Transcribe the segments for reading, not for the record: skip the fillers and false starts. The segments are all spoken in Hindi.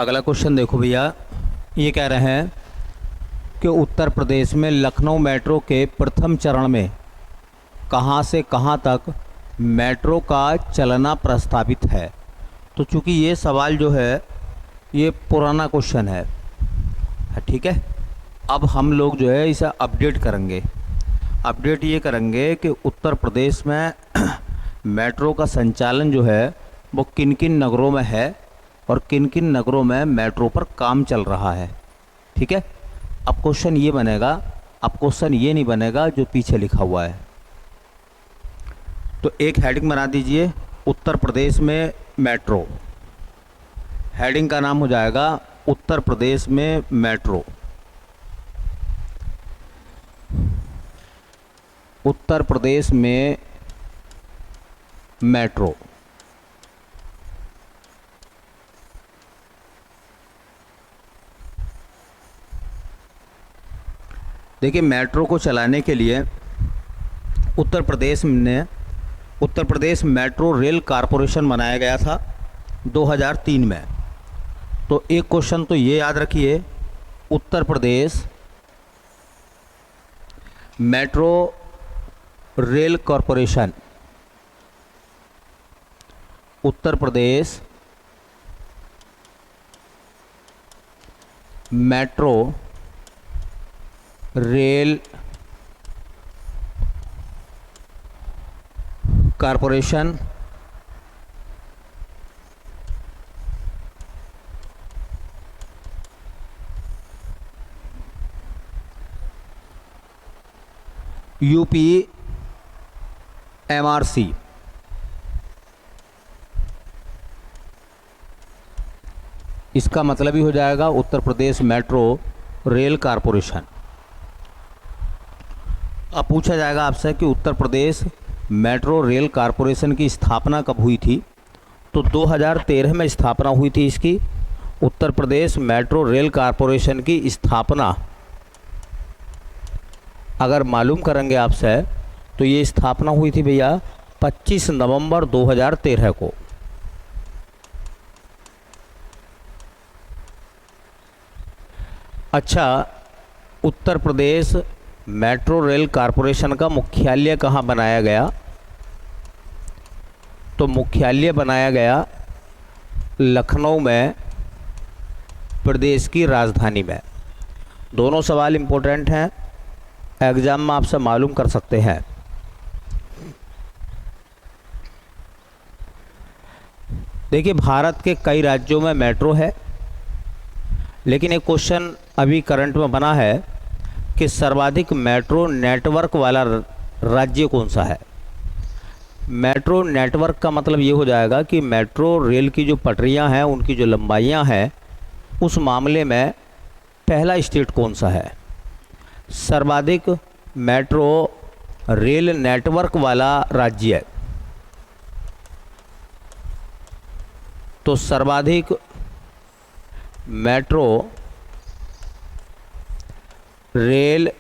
अगला क्वेश्चन देखो भैया, ये कह रहे हैं कि उत्तर प्रदेश में लखनऊ मेट्रो के प्रथम चरण में कहाँ से कहाँ तक मेट्रो का चलना प्रस्तावित है। तो चूंकि ये सवाल जो है ये पुराना क्वेश्चन है, ठीक है। अब हम लोग जो है इसे अपडेट करेंगे। अपडेट ये करेंगे कि उत्तर प्रदेश में मेट्रो का संचालन जो है वो किन किन नगरों में है और किन किन नगरों में मेट्रो पर काम चल रहा है, ठीक है। अब क्वेश्चन ये बनेगा, अब क्वेश्चन ये नहीं बनेगा जो पीछे लिखा हुआ है। तो एक हेडिंग बना दीजिए, उत्तर प्रदेश में मेट्रो। हेडिंग का नाम हो जाएगा उत्तर प्रदेश में मेट्रो। उत्तर प्रदेश में मेट्रो। देखिए, मेट्रो को चलाने के लिए उत्तर प्रदेश मेट्रो रेल कॉरपोरेशन बनाया गया था 2003 में। तो एक क्वेश्चन तो ये याद रखिए, Uttar Pradesh metro rail corporation, Uttar Pradesh metro rail corporation UP MRC. इसका मतलब ही हो जाएगा Uttar Pradesh metro rail corporation. अब पूछा जाएगा आपसे कि Uttar Pradesh metro rail corporation की स्थापना कब हुई थी। तो 2013 में स्थापना हुई थी इसकी। उत्तर प्रदेश मेट्रो रेल कॉरपोरेशन की स्थापना अगर मालूम करेंगे आपसे तो ये स्थापना हुई थी भैया 25 नवंबर 2013 को। अच्छा, उत्तर प्रदेश मेट्रो रेल कॉरपोरेशन का मुख्यालय कहाँ बनाया गया। तो मुख्यालय बनाया गया लखनऊ में, प्रदेश की राजधानी में। दोनों सवाल इम्पोर्टेंट हैं, एग्जाम में आपसे मालूम कर सकते हैं। देखिए, भारत के कई राज्यों में मेट्रो है, लेकिन एक क्वेश्चन अभी करंट में बना है कि सर्वाधिक मेट्रो नेटवर्क वाला राज्य कौन सा है। मेट्रो नेटवर्क का मतलब ये हो जाएगा कि मेट्रो रेल की जो पटरियां हैं उनकी जो लंबाइयां हैं उस मामले में पहला स्टेट कौन सा है। सर्वाधिक मेट्रो रेल नेटवर्क वाला राज्य, तो सर्वाधिक मेट्रो रेल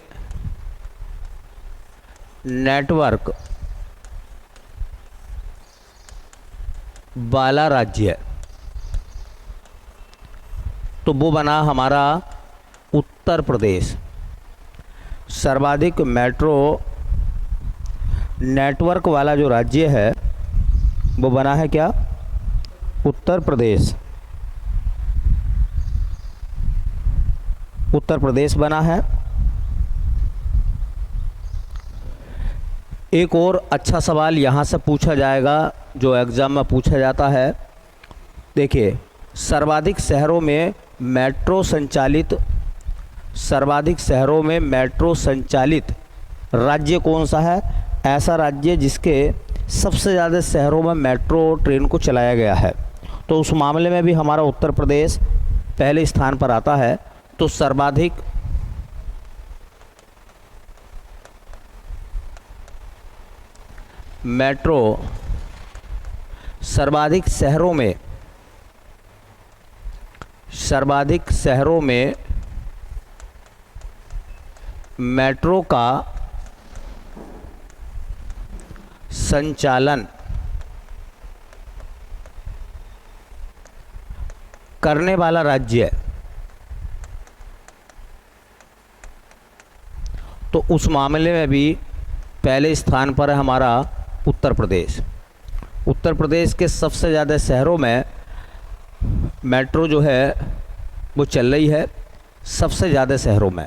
नेटवर्क वाला राज्य, तो वो बना हमारा उत्तर प्रदेश। सर्वाधिक मेट्रो नेटवर्क वाला जो राज्य है वो बना है क्या, उत्तर प्रदेश। उत्तर प्रदेश बना है। एक और अच्छा सवाल यहाँ से पूछा जाएगा जो एग्ज़ाम में पूछा जाता है। देखिए, सर्वाधिक शहरों में मेट्रो संचालित राज्य कौन सा है। ऐसा राज्य जिसके सबसे ज़्यादा शहरों में मेट्रो ट्रेन को चलाया गया है, तो उस मामले में भी हमारा उत्तर प्रदेश पहले स्थान पर आता है। तो सर्वाधिक मेट्रो सर्वाधिक शहरों में मेट्रो का संचालन करने वाला राज्य, तो उस मामले में भी पहले स्थान पर है हमारा उत्तर प्रदेश। उत्तर प्रदेश के सबसे ज़्यादा शहरों में मेट्रो जो है वो चल रही है, सबसे ज़्यादा शहरों में।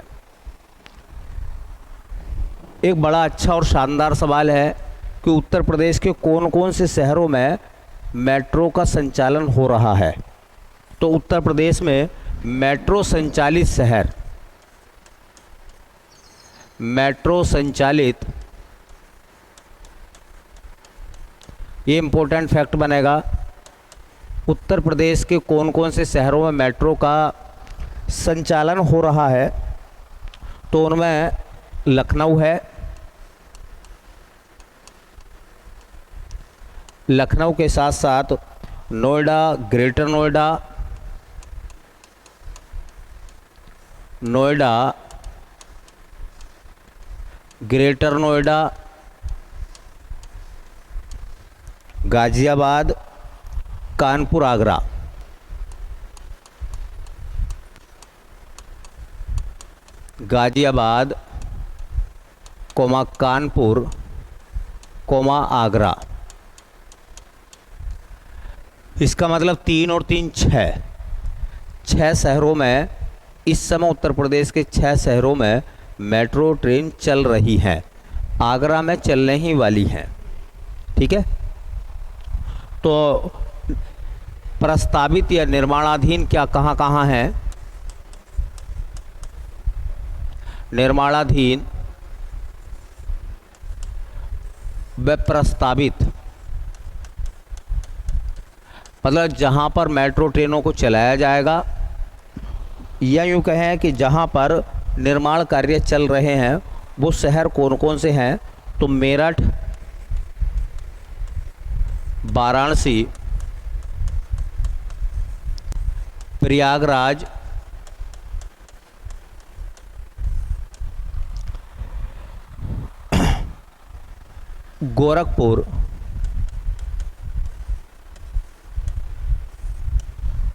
एक बड़ा अच्छा और शानदार सवाल है कि उत्तर प्रदेश के कौन कौन से शहरों में मेट्रो का संचालन हो रहा है। तो उत्तर प्रदेश में मेट्रो संचालित शहर, मेट्रो संचालित, ये इम्पोर्टेंट फैक्ट बनेगा, उत्तर प्रदेश के कौन कौन से शहरों में मेट्रो का संचालन हो रहा है। तो उनमें लखनऊ है, लखनऊ के साथ साथ नोएडा, ग्रेटर नोएडा, नोएडा, ग्रेटर नोएडा, गाज़ियाबाद, कानपुर, आगरा। गाज़ियाबाद, कानपुर, आगरा। इसका मतलब 3 और 3 6 शहरों में इस समय उत्तर प्रदेश के 6 शहरों में मेट्रो ट्रेन चल रही हैं। आगरा में चलने ही वाली हैं। ठीक है, तो प्रस्तावित या निर्माणाधीन क्या कहाँ कहाँ हैं? निर्माणाधीन व प्रस्तावित मतलब जहाँ पर मेट्रो ट्रेनों को चलाया जाएगा, या यूँ कहें कि जहाँ पर निर्माण कार्य चल रहे हैं वो शहर कौन कौन से हैं? तो मेरठ, वाराणसी, प्रयागराज,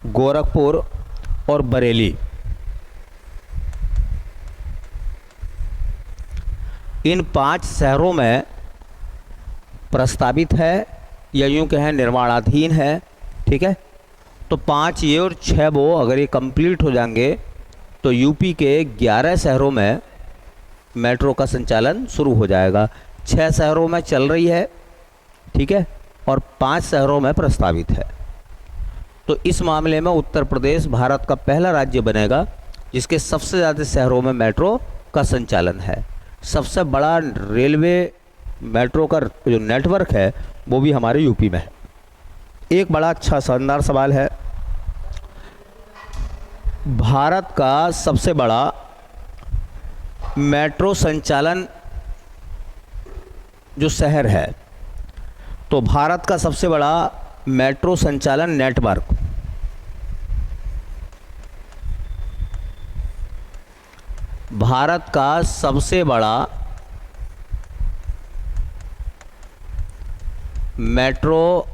गोरखपुर और बरेली। इन 5 शहरों में प्रस्तावित है या यूँ कहें निर्माणाधीन है। ठीक है, तो 5 ये और 6 वो अगर ये कंप्लीट हो जाएंगे तो यूपी के 11 शहरों में मेट्रो का संचालन शुरू हो जाएगा। 6 शहरों में चल रही है, ठीक है, और 5 शहरों में प्रस्तावित है। तो इस मामले में उत्तर प्रदेश भारत का पहला राज्य बनेगा जिसके सबसे ज़्यादा शहरों में मेट्रो का संचालन है। सबसे बड़ा रेलवे मेट्रो का जो नेटवर्क है वो भी हमारे यूपी में है। एक बड़ा अच्छा शानदार सवाल है, भारत का सबसे बड़ा मेट्रो संचालन जो शहर है, तो भारत का सबसे बड़ा मेट्रो संचालन नेटवर्क, भारत का सबसे बड़ा मेट्रो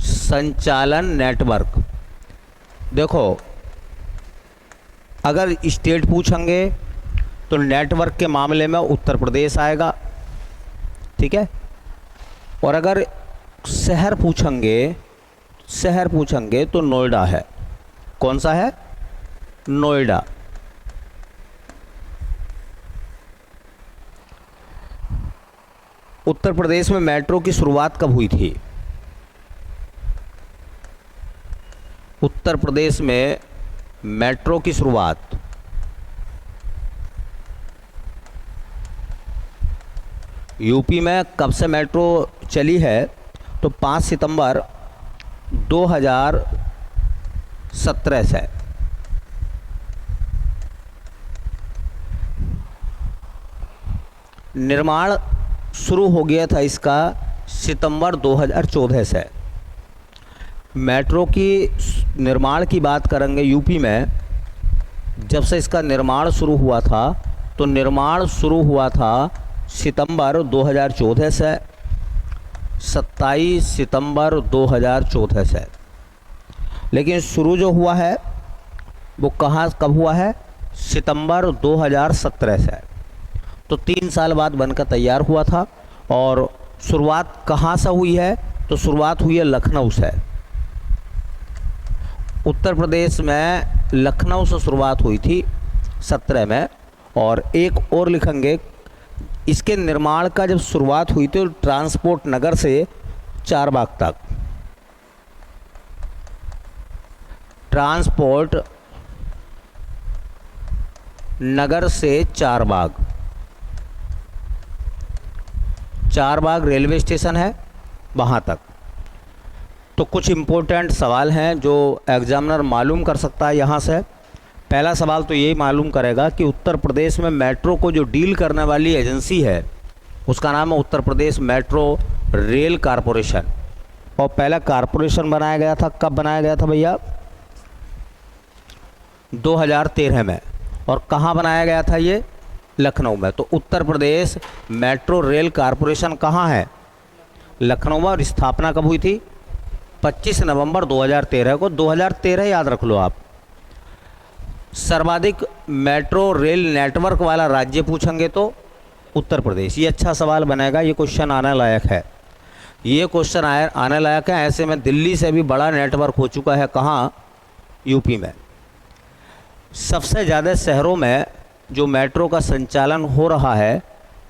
संचालन नेटवर्क। देखो, अगर स्टेट पूछेंगे तो नेटवर्क के मामले में उत्तर प्रदेश आएगा, ठीक है, और अगर शहर पूछेंगे तो नोएडा है। कौन सा है? नोएडा। उत्तर प्रदेश में मेट्रो की शुरुआत कब हुई थी? उत्तर प्रदेश में मेट्रो की शुरुआत यूपी में कब से मेट्रो चली है? तो 5 सितंबर 2017 से। निर्माण शुरू हो गया था इसका सितंबर 2014 से। मेट्रो की निर्माण की बात करेंगे यूपी में, जब से इसका निर्माण शुरू हुआ था तो निर्माण शुरू हुआ था सितंबर 2014 से, 27 सितंबर 2014 से। लेकिन शुरू जो हुआ है वो कहाँ कब हुआ है? सितंबर 2017 से। तो 3 साल बाद बनकर तैयार हुआ था। और शुरुआत कहाँ से हुई है? तो शुरुआत हुई है लखनऊ से। उत्तर प्रदेश में लखनऊ से शुरुआत हुई थी 17 में। और एक और लिखेंगे, इसके निर्माण का जब शुरुआत हुई थी ट्रांसपोर्ट नगर से चारबाग तक, ट्रांसपोर्ट नगर से चारबाग, चारबाग रेलवे स्टेशन है वहाँ तक। तो कुछ इम्पोर्टेंट सवाल हैं जो एग्जामिनर मालूम कर सकता है यहाँ से। पहला सवाल तो यही मालूम करेगा कि उत्तर प्रदेश में मेट्रो को जो डील करने वाली एजेंसी है उसका नाम है उत्तर प्रदेश मेट्रो रेल कारपोरेशन। और पहला कारपोरेशन बनाया गया था, कब बनाया गया था भैया? 2013 में। और कहाँ बनाया गया था ये? लखनऊ में। तो उत्तर प्रदेश मेट्रो रेल कारपोरेशन कहाँ है? लखनऊ में। और स्थापना कब हुई थी? 25 नवंबर 2013 को। 2013 याद रख लो आप। सर्वाधिक मेट्रो रेल नेटवर्क वाला राज्य पूछेंगे तो उत्तर प्रदेश। ये अच्छा सवाल बनेगा, ये क्वेश्चन आने लायक है, ये क्वेश्चन आने लायक है। ऐसे में दिल्ली से भी बड़ा नेटवर्क हो चुका है कहाँ? यूपी में। सबसे ज़्यादा शहरों में जो मेट्रो का संचालन हो रहा है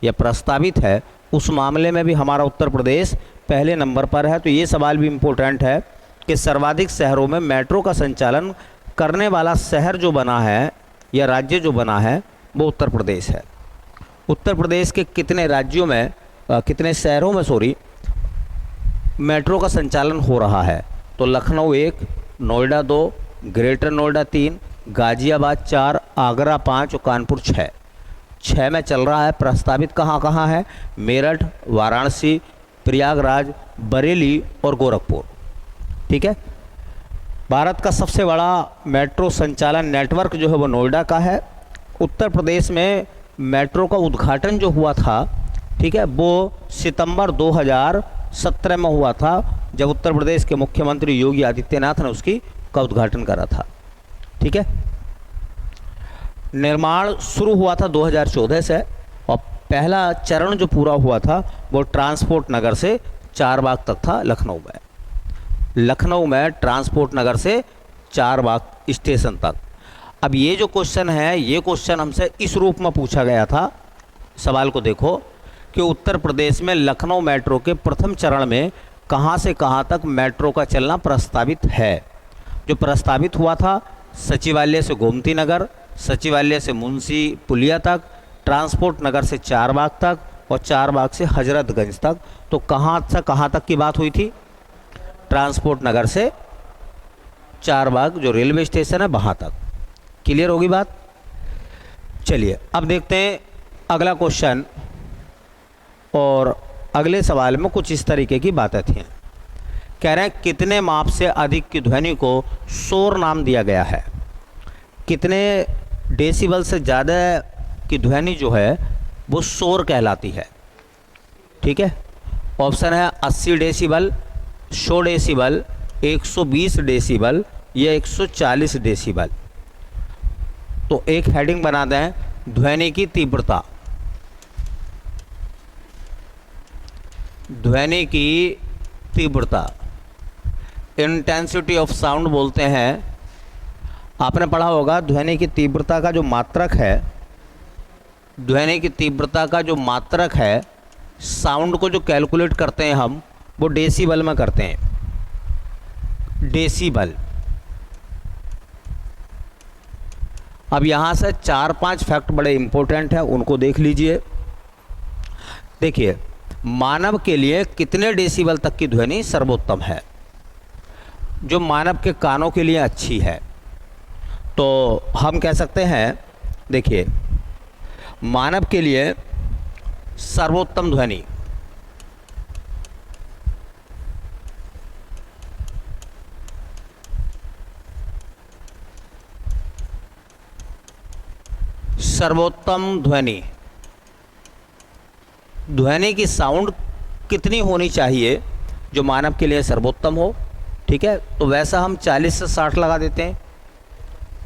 या प्रस्तावित है, उस मामले में भी हमारा उत्तर प्रदेश पहले नंबर पर है। तो ये सवाल भी इम्पोर्टेंट है कि सर्वाधिक शहरों में मेट्रो का संचालन करने वाला शहर जो बना है या राज्य जो बना है वो उत्तर प्रदेश है। उत्तर प्रदेश के कितने राज्यों में, कितने शहरों में मेट्रो का संचालन हो रहा है? तो लखनऊ 1, नोएडा 2, ग्रेटर नोएडा 3, गाजियाबाद 4, आगरा 5 और कानपुर 6 में चल रहा है। प्रस्तावित कहाँ कहाँ है? मेरठ, वाराणसी, प्रयागराज, बरेली और गोरखपुर। ठीक है। भारत का सबसे बड़ा मेट्रो संचालन नेटवर्क जो है वो नोएडा का है। उत्तर प्रदेश में मेट्रो का उद्घाटन जो हुआ था, ठीक है, वो सितंबर 2017 में हुआ था, जब उत्तर प्रदेश के मुख्यमंत्री योगी आदित्यनाथ ने उसकी का उद्घाटन करा था। ठीक है। निर्माण शुरू हुआ था 2014 से और पहला चरण जो पूरा हुआ था वो ट्रांसपोर्ट नगर से चारबाग तक था लखनऊ में। लखनऊ में ट्रांसपोर्ट नगर से चारबाग स्टेशन तक। अब ये जो क्वेश्चन है, ये क्वेश्चन हमसे इस रूप में पूछा गया था। सवाल को देखो कि उत्तर प्रदेश में लखनऊ मेट्रो के प्रथम चरण में कहाँ से कहाँ तक मेट्रो का चलना प्रस्तावित है। जो प्रस्तावित हुआ था सचिवालय से गोमती नगर, सचिवालय से मुंशी पुलिया तक, ट्रांसपोर्ट नगर से चारबाग तक और चारबाग से हजरतगंज तक। तो कहाँ से कहाँ तक की बात हुई थी? ट्रांसपोर्ट नगर से चारबाग जो रेलवे स्टेशन है वहाँ तक। क्लियर होगी बात? चलिए अब देखते हैं अगला क्वेश्चन। और अगले सवाल में कुछ इस तरीके की बातें थी। कह रहे हैं कितने माप से अधिक की ध्वनि को शोर नाम दिया गया है। कितने डेसिबल से ज़्यादा की ध्वनि जो है वो शोर कहलाती है। ठीक है। ऑप्शन है 80 डेसिबल, 100 डेसिबल, 120 डेसिबल या 140 डेसिबल। तो एक हेडिंग बना दें, ध्वनि की तीव्रता। ध्वनि की तीव्रता, इंटेंसिटी ऑफ साउंड बोलते हैं। आपने पढ़ा होगा ध्वनि की तीव्रता का जो मात्रक है, ध्वनि की तीव्रता का जो मात्रक है, साउंड को जो कैलकुलेट करते हैं हम, वो डेसिबल में करते हैं। डेसिबल। अब यहाँ से 4-5 फैक्ट बड़े इंपॉर्टेंट हैं, उनको देख लीजिए। देखिए, मानव के लिए कितने डेसिबल तक की ध्वनि सर्वोत्तम है, जो मानव के कानों के लिए अच्छी है? तो हम कह सकते हैं, देखिए, मानव के लिए सर्वोत्तम ध्वनि ध्वनि की साउंड कितनी होनी चाहिए जो मानव के लिए सर्वोत्तम हो? ठीक है, तो वैसा हम 40 से 60 लगा देते हैं,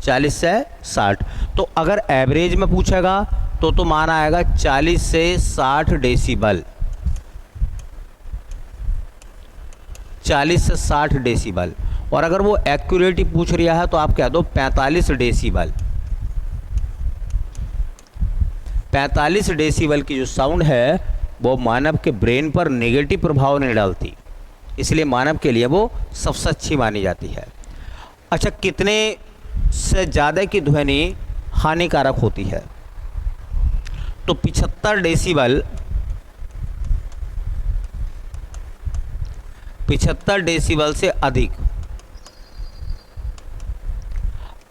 40 से 60। तो अगर एवरेज में पूछेगा तो मान आएगा 40 से 60 डेसिबल, 40 से 60 डेसिबल। और अगर वो एक्यूरेटी पूछ रहा है तो आप कह दो 45 डेसिबल। 45 डेसिबल की जो साउंड है वो मानव के ब्रेन पर नेगेटिव प्रभाव नहीं डालती, इसलिए मानव के लिए वो सबसे अच्छी मानी जाती है। अच्छा, कितने से ज़्यादा की ध्वनि हानिकारक होती है? तो 75 डेसिबल, 75 डेसिबल से अधिक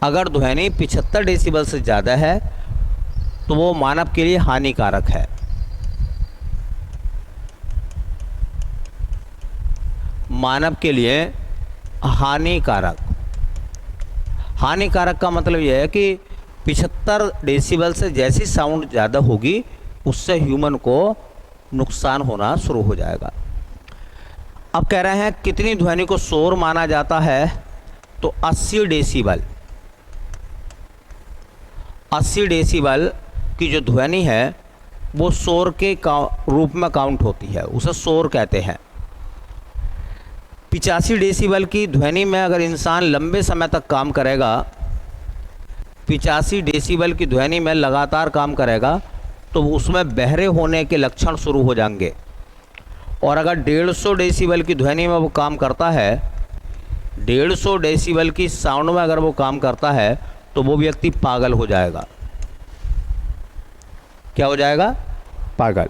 अगर ध्वनि 75 डेसिबल से ज़्यादा है तो वो मानव के लिए हानिकारक है। मानव के लिए हानिकारक, हानिकारक का मतलब यह है कि 75 डेसिबल से जैसी साउंड ज़्यादा होगी उससे ह्यूमन को नुकसान होना शुरू हो जाएगा। अब कह रहे हैं कितनी ध्वनि को शोर माना जाता है? तो 80 डेसिबल। 80 डेसिबल की जो ध्वनि है वो शोर के रूप में काउंट होती है, उसे शोर कहते हैं। 85 डेसिबल की ध्वनि में अगर इंसान लंबे समय तक काम करेगा, 85 डेसिबल की ध्वनि में लगातार काम करेगा तो उसमें बहरे होने के लक्षण शुरू हो जाएंगे। और अगर 150 डेसिबल की ध्वनि में वो काम करता है, 150 डेसिबल की साउंड में अगर वो काम करता है तो वो व्यक्ति पागल हो जाएगा। क्या हो जाएगा? पागल।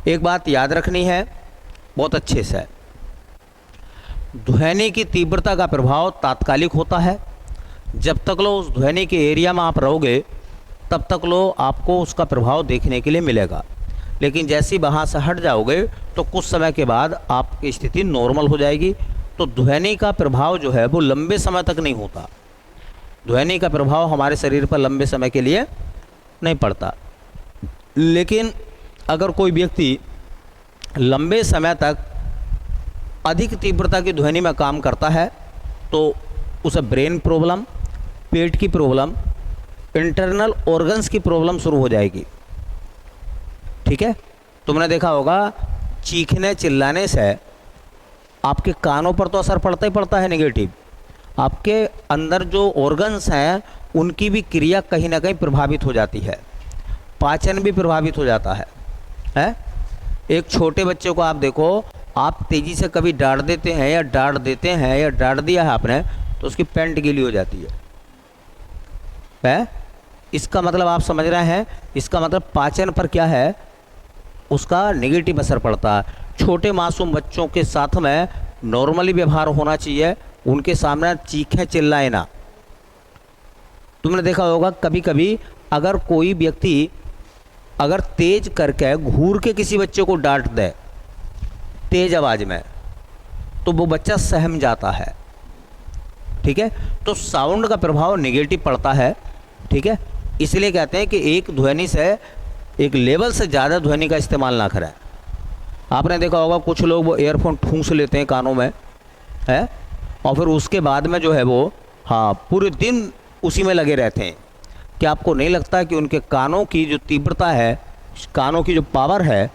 एक बात याद रखनी है बहुत अच्छे से, ध्वनि की तीव्रता का प्रभाव तात्कालिक होता है। जब तक लो उस ध्वनि के एरिया में आप रहोगे तब तक लो आपको उसका प्रभाव देखने के लिए मिलेगा, लेकिन जैसे ही वहाँ से हट जाओगे तो कुछ समय के बाद आपकी स्थिति नॉर्मल हो जाएगी। तो ध्वनि का प्रभाव जो है वो लंबे समय तक नहीं होता, ध्वनि का प्रभाव हमारे शरीर पर लंबे समय के लिए नहीं पड़ता। लेकिन अगर कोई व्यक्ति लंबे समय तक अधिक तीव्रता की ध्वनि में काम करता है तो उसे ब्रेन प्रॉब्लम, पेट की प्रॉब्लम, इंटरनल ऑर्गन्स की प्रॉब्लम शुरू हो जाएगी। ठीक है, तुमने देखा होगा चीखने चिल्लाने से आपके कानों पर तो असर पड़ता ही पड़ता है नेगेटिव, आपके अंदर जो ऑर्गन्स हैं उनकी भी क्रिया कहीं ना कहीं प्रभावित हो जाती है, पाचन भी प्रभावित हो जाता है? एक छोटे बच्चे को आप देखो, आप तेज़ी से कभी डांट देते हैं या डांट देते हैं या डांट दिया है आपने तो उसकी पैंट गीली हो जाती है? इसका मतलब आप समझ रहे हैं, इसका मतलब पाचन पर क्या है, उसका नेगेटिव असर पड़ता है। छोटे मासूम बच्चों के साथ में नॉर्मली व्यवहार होना चाहिए, उनके सामने चीखें चिल्लाए ना। तुमने देखा होगा कभी कभी अगर कोई व्यक्ति अगर तेज करके घूर के किसी बच्चे को डांट दे तेज आवाज़ में तो वो बच्चा सहम जाता है। ठीक है, तो साउंड का प्रभाव नेगेटिव पड़ता है। ठीक है, इसलिए कहते हैं कि एक ध्वनि से, एक लेवल से ज़्यादा ध्वनि का इस्तेमाल ना करें। आपने देखा होगा कुछ लोग वो ईयरफोन ठूंस लेते हैं कानों में, है, और फिर उसके बाद में जो है वो पूरे दिन उसी में लगे रहते हैं। क्या आपको नहीं लगता कि उनके कानों की जो तीव्रता है, कानों की जो पावर है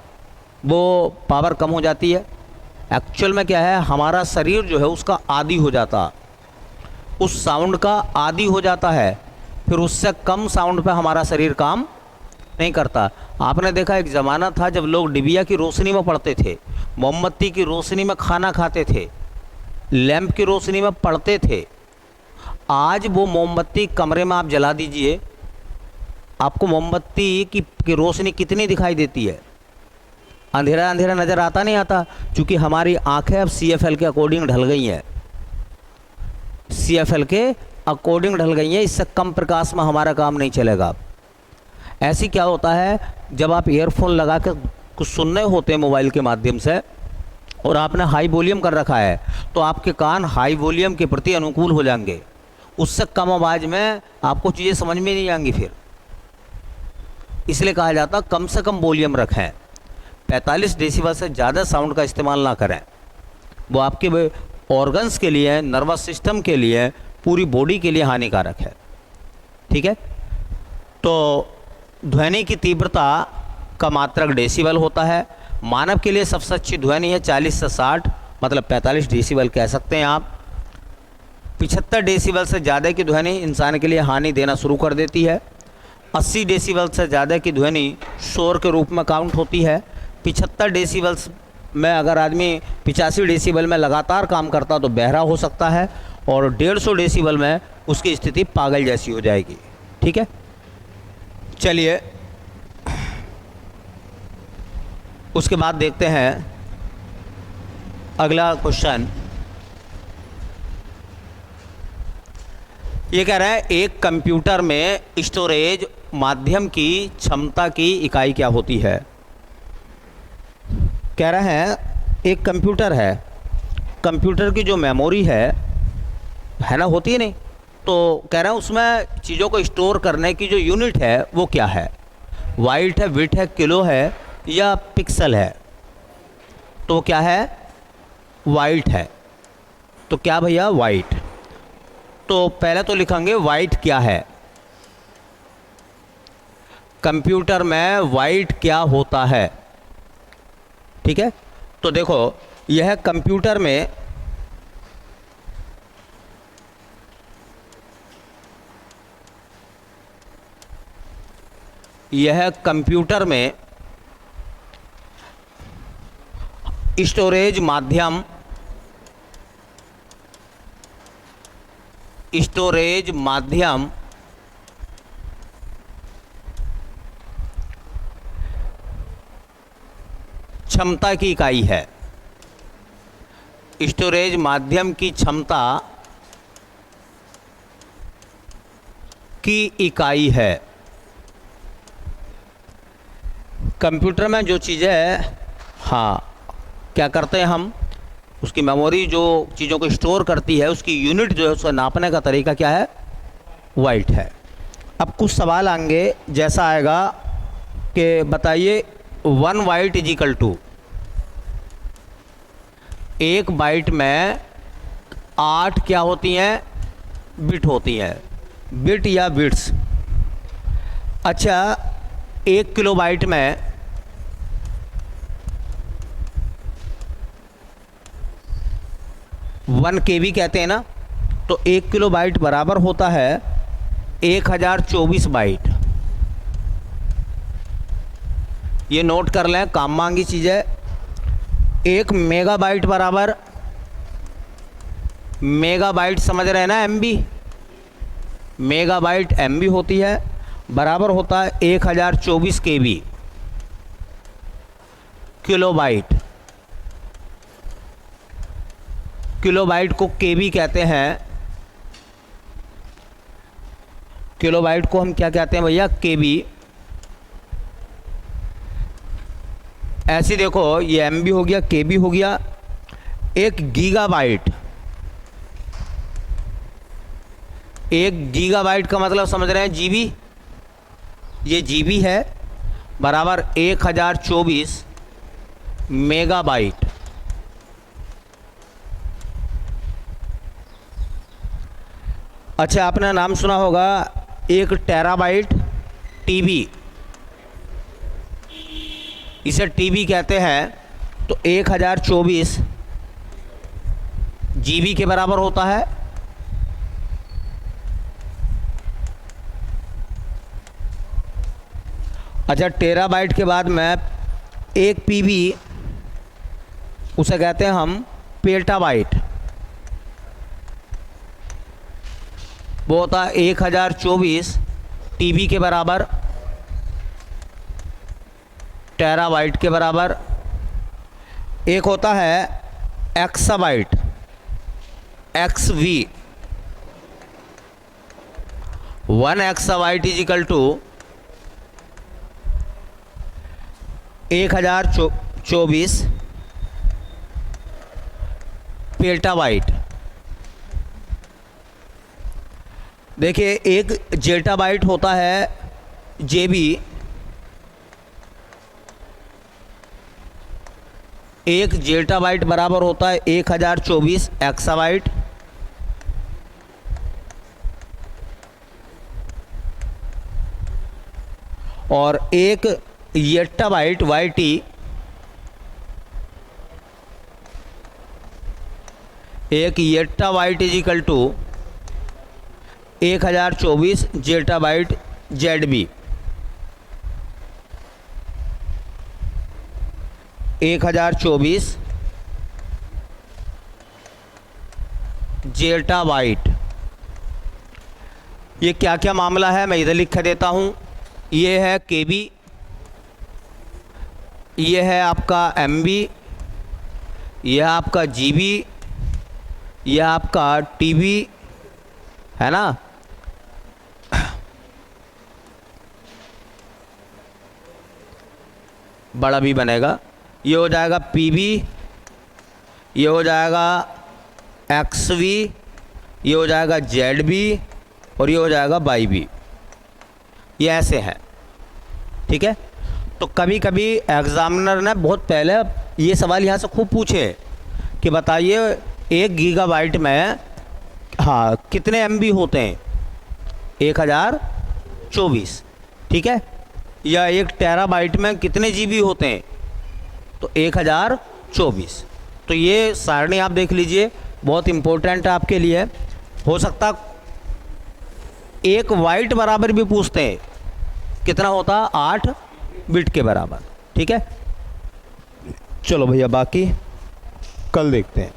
वो पावर कम हो जाती है? एक्चुअल में क्या है, हमारा शरीर जो है उसका आदी हो जाता, उस साउंड का आदी हो जाता है, फिर उससे कम साउंड पे हमारा शरीर काम नहीं करता। आपने देखा एक ज़माना था जब लोग डिबिया की रोशनी में पढ़ते थे, मोमबत्ती की रोशनी में खाना खाते थे, लैंप की रोशनी में पढ़ते थे। आज वो मोमबत्ती कमरे में आप जला दीजिए, आपको मोमबत्ती की रोशनी कितनी दिखाई देती है? अंधेरा अंधेरा नज़र आता नहीं आता, क्योंकि हमारी आंखें अब CFL के अकॉर्डिंग ढल गई हैं, CFL के अकॉर्डिंग ढल गई हैं। इससे कम प्रकाश में हमारा काम नहीं चलेगा। ऐसी क्या होता है, जब आप ईयरफोन लगा कर कुछ सुन रहे होते हैं मोबाइल के माध्यम से और आपने हाई वॉल्यूम कर रखा है तो आपके कान हाई वॉल्यूम के प्रति अनुकूल हो जाएंगे, उससे कम आवाज़ में आपको चीज़ें समझ में नहीं आएंगी। फिर इसलिए कहा जाता कम से कम वॉल्यूम रखें, 45 डेसिबल से ज़्यादा साउंड का इस्तेमाल ना करें। वो आपके ऑर्गन्स के लिए, नर्वस सिस्टम के लिए, पूरी बॉडी के लिए हानिकारक है। ठीक है, तो ध्वनि की तीव्रता का मात्रक डेसिबल होता है। मानव के लिए सबसे अच्छी ध्वनि है 40 से 60, मतलब 45 डेसिबल कह सकते हैं आप। 75 डेसिबल से ज़्यादा की ध्वनि इंसान के लिए हानि देना शुरू कर देती है। 80 डेसिबल से ज़्यादा की ध्वनि शोर के रूप में काउंट होती है। 75 डेसिबल में अगर आदमी 85 डेसिबल में लगातार काम करता तो बहरा हो सकता है, और 150 डेसिबल में उसकी स्थिति पागल जैसी हो जाएगी। ठीक है, चलिए उसके बाद देखते हैं अगला क्वेश्चन। ये कह रहा है एक कंप्यूटर में स्टोरेज माध्यम की क्षमता की इकाई क्या होती है। कह रहा है एक कंप्यूटर है, कंप्यूटर की जो मेमोरी है ना, होती है नहीं, तो कह रहा है उसमें चीज़ों को स्टोर करने की जो यूनिट है वो क्या है। वाइट है, बिट है, किलो है या पिक्सल है। तो क्या है, वाइट है। तो क्या भैया, वाइट। तो पहले तो लिखेंगे वाइट क्या है, कंप्यूटर में वाइट क्या होता है। ठीक है, तो देखो यह कंप्यूटर में स्टोरेज माध्यम क्षमता की इकाई है। स्टोरेज माध्यम की क्षमता की इकाई है। कंप्यूटर में जो चीज़ें है, हाँ, क्या करते हैं हम, उसकी मेमोरी जो चीज़ों को स्टोर करती है उसकी यूनिट जो है उसको नापने का तरीका क्या है, वाइट है। अब कुछ सवाल आएंगे, जैसा आएगा कि बताइए 1 byte is equal to, 1 byte में 8 क्या होती हैं, बिट होती हैं, बिट या बिट्स। अच्छा, 1 किलोबाइट में 1 KB कहते हैं ना, तो 1 किलोबाइट बराबर होता है 1024 बाइट। ये नोट कर लें, काम मांगी चीज़ है। 1 मेगाबाइट बराबर, मेगाबाइट समझ रहे हैं ना, MB, मेगाबाइट MB होती है, बराबर होता है 1024 KB। किलोबाइट, किलोबाइट को KB कहते हैं। किलोबाइट को हम क्या कहते हैं भैया, KB। ऐसे देखो, ये MB हो गया, KB हो गया। 1 गीगाबाइट, 1 गीगाबाइट का मतलब समझ रहे हैं GB, ये GB है, बराबर 1024 मेगाबाइट। अच्छा, आपने नाम सुना होगा 1 टेराबाइट, TB, इसे TB कहते हैं। तो 1024 GB के बराबर होता है। अच्छा, टेराबाइट के बाद में 1 PB, उसे कहते हैं हम पेटाबाइट, वो होता है 1024 TB के बराबर, टेराबाइट के बराबर। एक होता है exabyte, XV, 1 exabyte is equal to 1024 petabyte. देखिए, एक जेटाबाइट होता है JB, एक जेटाबाइट बराबर होता है 1024 एक्साबाइट, और एक येट्टाबाइट YT एक yottabyte is equal to 1024 zettabyte ZB। 1024 zettabyte. ये क्या क्या मामला है मैं इधर लिख देता हूँ। ये है KB, ये है आपका MB, यह आपका GB, यह आपका TB, है ना। बड़ा भी बनेगा। ये हो जाएगा PB, ये हो जाएगा XV, ये हो जाएगा ZB और ये हो जाएगा YB। ये ऐसे है, ठीक है। तो कभी कभी एग्जामिनर ने बहुत पहले ये सवाल यहाँ से खूब पूछे कि बताइए 1 गीगाबाइट में हाँ कितने MB होते हैं, 1024, ठीक है। या 1 टेराबाइट में कितने GB होते हैं, तो 1024। तो ये सारणी आप देख लीजिए, बहुत इम्पोर्टेंट है आपके लिए। हो सकता 1 बाइट बराबर भी पूछते हैं, कितना होता 8 बिट के बराबर, ठीक है। चलो भैया बाकी कल देखते हैं।